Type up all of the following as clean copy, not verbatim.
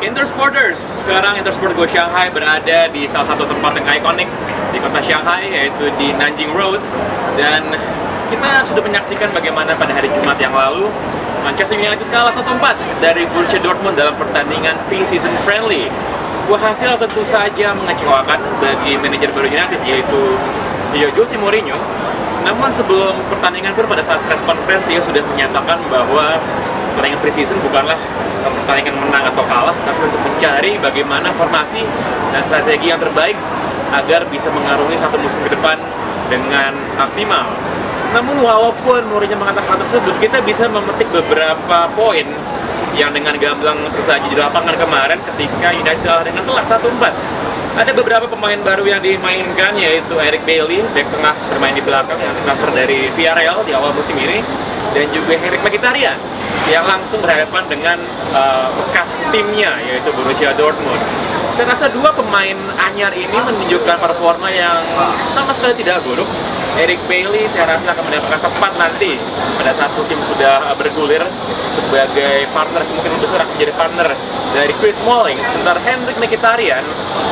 Intersporters, sekarang Intersport Go Shanghai berada di salah satu tempat yang ikonik di kota Shanghai, yaitu di Nanjing Road. Dan kita sudah menyaksikan bagaimana pada hari Jumat yang lalu Manchester United kalah 1-4 dari Borussia Dortmund dalam pertandingan pre-season friendly. Sebuah hasil tentu saja mengecewakan bagi manajer baru United, yaitu Jose Mourinho. Namun sebelum pertandingan pun, pada saat press conference, dia sudah menyatakan bahwa pertandingan pre-season bukanlah pertandingan menang atau kalah, tapi untuk mencari bagaimana formasi dan strategi yang terbaik agar bisa mengarungi satu musim ke depan dengan maksimal. Namun walaupun Mourinho mengatakan hal tersebut, kita bisa memetik beberapa poin yang dengan gamblang tersaji di lapangan kemarin ketika United kalah dengan telak 1-4. Ada beberapa pemain baru yang dimainkan, yaitu Eric Bailly, bek tengah bermain di belakang yang transfer dari Villarreal di awal musim ini, dan juga Henrik Mkhitaryan yang langsung berhadapan dengan bekas timnya, yaitu Borussia Dortmund. Saya rasa dua pemain anyar ini menunjukkan performa yang sama sekali tidak buruk. Eric Bailly saya rasa akan mendapatkan tempat nanti pada saat tim sudah bergulir sebagai partner, kemungkinan besar akan menjadi partner dari Chris Smalling. Sementara Henrik Mkhitaryan,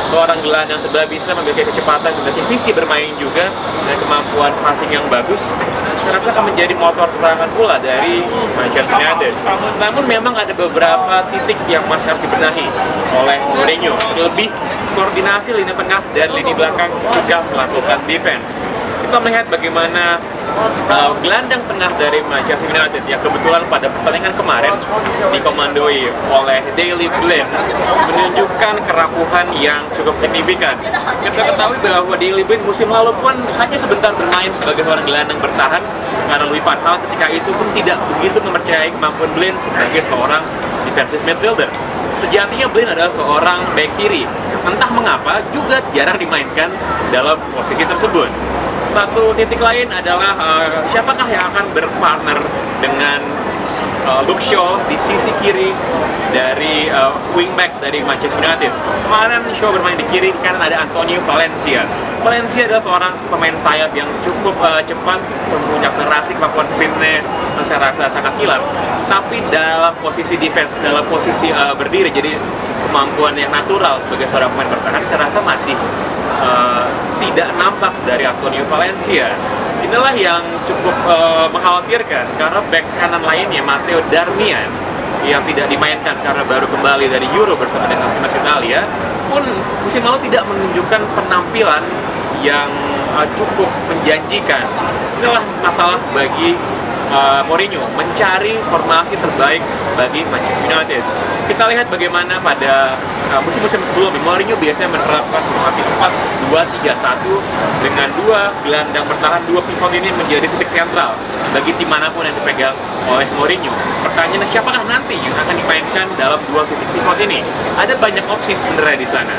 seorang gelandang sebab bisa memiliki kecepatan, memiliki visi bermain juga, dan kemampuan passing yang bagus, saya rasa akan menjadi motor serangan pula dari Manchester United. Namun memang ada beberapa titik yang masih harus dibenahi oleh Mourinho, terlebih koordinasi lini tengah dan lini belakang ketika melakukan defense. Kita melihat bagaimana gelandang tengah dari Manchester United yang kebetulan pada pertandingan kemarin dikomandoi oleh Daley Blind menunjukkan kerapuhan yang cukup signifikan. Kita ketahui bahwa Daley Blind musim lalu pun hanya sebentar bermain sebagai seorang gelandang bertahan karena Louis van Gaal ketika itu pun tidak begitu mempercayai kemampuan Blind sebagai seorang defensive midfielder. Sejatinya Blind adalah seorang bek kiri, entah mengapa juga jarang dimainkan dalam posisi tersebut. Satu titik lain adalah siapakah yang akan berpartner dengan Luke Shaw di sisi kiri dari wingback dari Manchester United. Kemarin Shaw bermain di kiri, kanan ada Antonio Valencia. Valencia adalah seorang pemain sayap yang cukup cepat, punya akselerasi, kemampuan sprintnya saya rasa sangat kilat. Tapi dalam posisi defense, dalam posisi berdiri, jadi kemampuan yang natural sebagai seorang pemain bertahan, saya rasa masih tidak nampak dari Antonio Valencia. Inilah yang cukup mengkhawatirkan, karena back kanan lainnya Matteo Darmian yang tidak dimainkan karena baru kembali dari Euro bersama dengan timnas Italia pun musim lalu tidak menunjukkan penampilan yang cukup menjanjikan. Inilah masalah bagi Mourinho mencari formasi terbaik bagi Manchester United. Kita lihat bagaimana pada musim-musim sebelumnya Mourinho biasanya menerapkan formasi 4-2-3-1 dengan dua gelandang bertahan, dua pivot ini menjadi titik sentral bagi tim manapun yang dipegang oleh Mourinho. Pertanyaannya, siapakah nanti yang akan dimainkan dalam dua titik pivot ini? Ada banyak opsi sebenarnya di sana.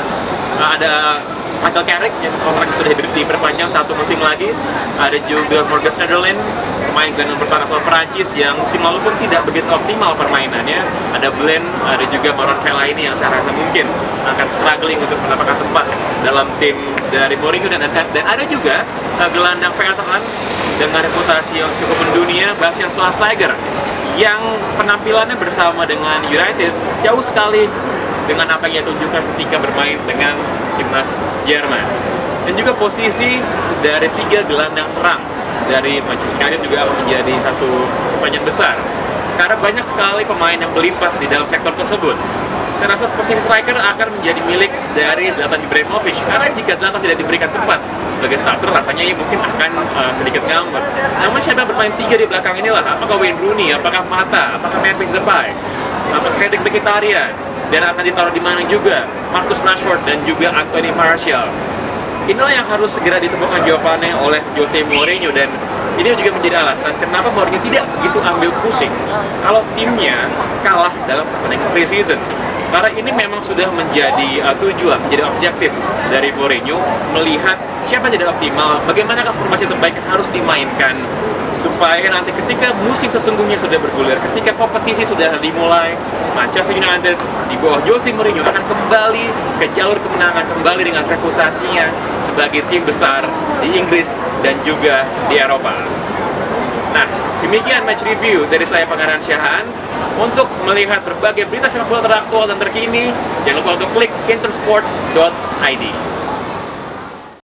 Ada Michael Carrick yang kontrak sudah diperpanjang satu musim lagi. Ada juga Morgan Schneiderlin, pemain gelandang bertahan asal Perancis yang musim lalu pun tidak begitu optimal permainannya. Ada Blind, ada juga Marouane Fellaini yang saya rasa mungkin akan struggling untuk mendapatkan tempat dalam tim dari Mourinho, dan ada juga gelandang veteran dengan reputasi yang cukup mendunia, Bastian Schweinsteiger, yang penampilannya bersama dengan United jauh sekali dengan apa yang ia tunjukkan ketika bermain dengan timnas Jerman. Dan juga posisi dari tiga gelandang serang dari Manchester United juga akan menjadi satu pertanyaan besar, karena banyak sekali pemain yang berlimpah di dalam sektor tersebut. Saya rasa posisi striker akan menjadi milik dari Zlatan Ibrahimovic, karena jika Zlatan tidak diberikan tempat sebagai starter, rasanya ia mungkin akan sedikit ngambek. Namun siapa yang bermain tiga di belakang inilah, apakah Wayne Rooney, apakah Mata, apakah Memphis Depay, apakah Henrik Mkhitaryan, dan akan ditaruh di mana juga Marcus Rashford dan juga Anthony Martial. Inilah yang harus segera ditemukan jawabannya oleh Jose Mourinho, dan ini juga menjadi alasan kenapa Mourinho tidak begitu ambil pusing kalau timnya kalah dalam pertandingan pre-season. Karena ini memang sudah menjadi tujuan, menjadi objektif dari Mourinho, melihat siapa yang tidak optimal, bagaimanakah formasi terbaik yang harus dimainkan supaya nanti ketika musim sesungguhnya sudah bergulir, ketika kompetisi sudah dimulai, Manchester United di bawah Jose Mourinho akan kembali ke jalur kemenangan, kembali dengan reputasinya sebagai tim besar di Inggris dan juga di Eropa. Nah, demikian match review dari saya, Pangeran Syahaan. Untuk melihat berbagai berita sepak bola teraktual dan terkini, jangan lupa untuk klik intersport.id.